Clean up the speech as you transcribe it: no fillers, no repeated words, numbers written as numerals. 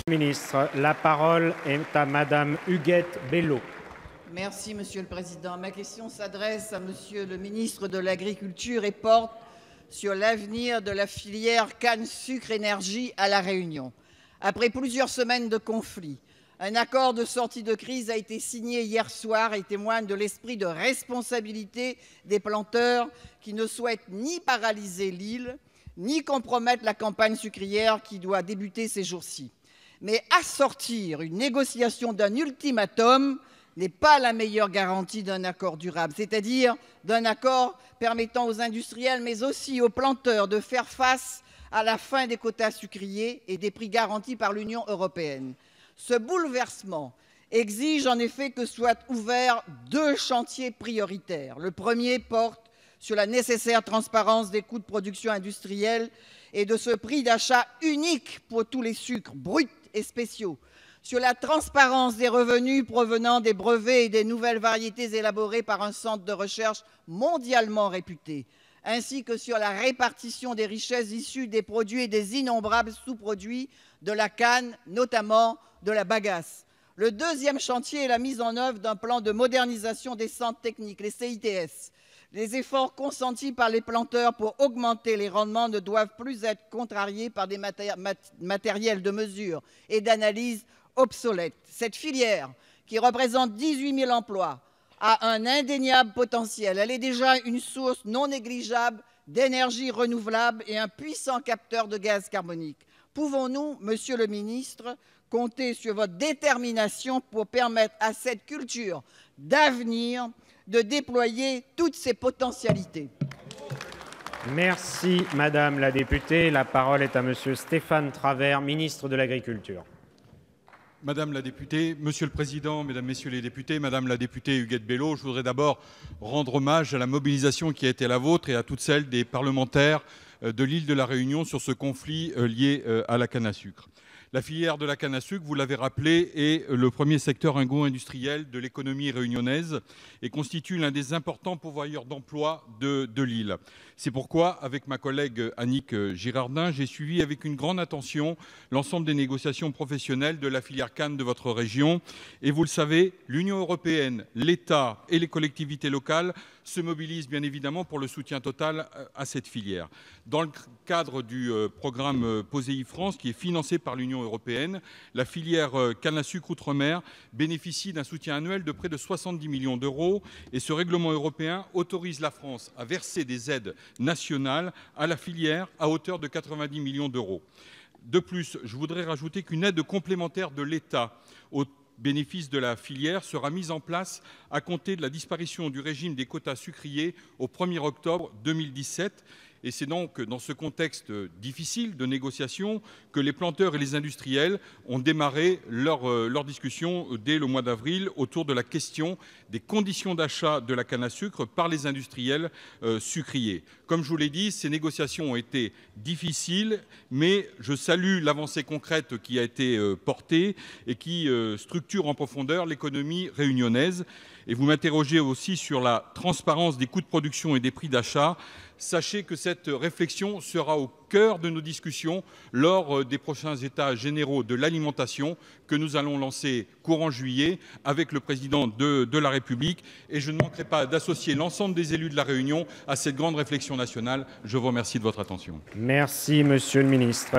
Ministre, la parole est à Madame Huguette Bello. Merci, Monsieur le Président. Ma question s'adresse à Monsieur le ministre de l'Agriculture et porte sur l'avenir de la filière canne-sucre-énergie à La Réunion. Après plusieurs semaines de conflit, un accord de sortie de crise a été signé hier soir et témoigne de l'esprit de responsabilité des planteurs qui ne souhaitent ni paralyser l'île, ni compromettre la campagne sucrière qui doit débuter ces jours-ci. Mais assortir une négociation d'un ultimatum n'est pas la meilleure garantie d'un accord durable, c'est-à-dire d'un accord permettant aux industriels, mais aussi aux planteurs de faire face à la fin des quotas sucriers et des prix garantis par l'Union européenne. Ce bouleversement exige en effet que soient ouverts deux chantiers prioritaires. Le premier porte sur la nécessaire transparence des coûts de production industrielle et de ce prix d'achat unique pour tous les sucres bruts et spéciaux, sur la transparence des revenus provenant des brevets et des nouvelles variétés élaborées par un centre de recherche mondialement réputé, ainsi que sur la répartition des richesses issues des produits et des innombrables sous-produits de la canne, notamment de la bagasse. Le deuxième chantier est la mise en œuvre d'un plan de modernisation des centres techniques, les CITS. Les efforts consentis par les planteurs pour augmenter les rendements ne doivent plus être contrariés par des matériels de mesure et d'analyse obsolètes. Cette filière, qui représente 18 000 emplois, a un indéniable potentiel. Elle est déjà une source non négligeable d'énergie renouvelable et un puissant capteur de gaz carbonique. Pouvons-nous, Monsieur le ministre, compter sur votre détermination pour permettre à cette culture d'avenir de déployer toutes ses potentialités? Merci, Madame la députée. La parole est à Monsieur Stéphane Travert, ministre de l'Agriculture. Madame la députée, Monsieur le Président, Mesdames, Messieurs les députés, Madame la députée Huguette Bello, je voudrais d'abord rendre hommage à la mobilisation qui a été la vôtre et à toutes celles des parlementaires de l'île de la Réunion sur ce conflit lié à la canne à sucre. La filière de la canne à sucre, vous l'avez rappelé, est le premier secteur agro-industriel de l'économie réunionnaise et constitue l'un des importants pourvoyeurs d'emplois de l'île. C'est pourquoi, avec ma collègue Annick Girardin, j'ai suivi avec une grande attention l'ensemble des négociations professionnelles de la filière canne de votre région. Et vous le savez, l'Union européenne, l'État et les collectivités locales se mobilisent bien évidemment pour le soutien total à cette filière. Dans le cadre du programme POSEI France, qui est financé par l'Union européenne, la filière canne à sucre outre-mer bénéficie d'un soutien annuel de près de 70 millions d'euros et ce règlement européen autorise la France à verser des aides nationales à la filière à hauteur de 90 millions d'euros. De plus, je voudrais rajouter qu'une aide complémentaire de l'État au bénéfice de la filière sera mise en place à compter de la disparition du régime des quotas sucriers au 1er octobre 2017. Et c'est donc dans ce contexte difficile de négociation que les planteurs et les industriels ont démarré leur discussion dès le mois d'avril autour de la question des conditions d'achat de la canne à sucre par les industriels sucriers. Comme je vous l'ai dit, ces négociations ont été difficiles, mais je salue l'avancée concrète qui a été portée et qui structure en profondeur l'économie réunionnaise. Et vous m'interrogez aussi sur la transparence des coûts de production et des prix d'achat. Sachez que cette réflexion sera au cœur de nos discussions lors des prochains États généraux de l'alimentation que nous allons lancer courant juillet avec le président de la République. Et je ne manquerai pas d'associer l'ensemble des élus de la Réunion à cette grande réflexion nationale. Je vous remercie de votre attention. Merci, Monsieur le ministre.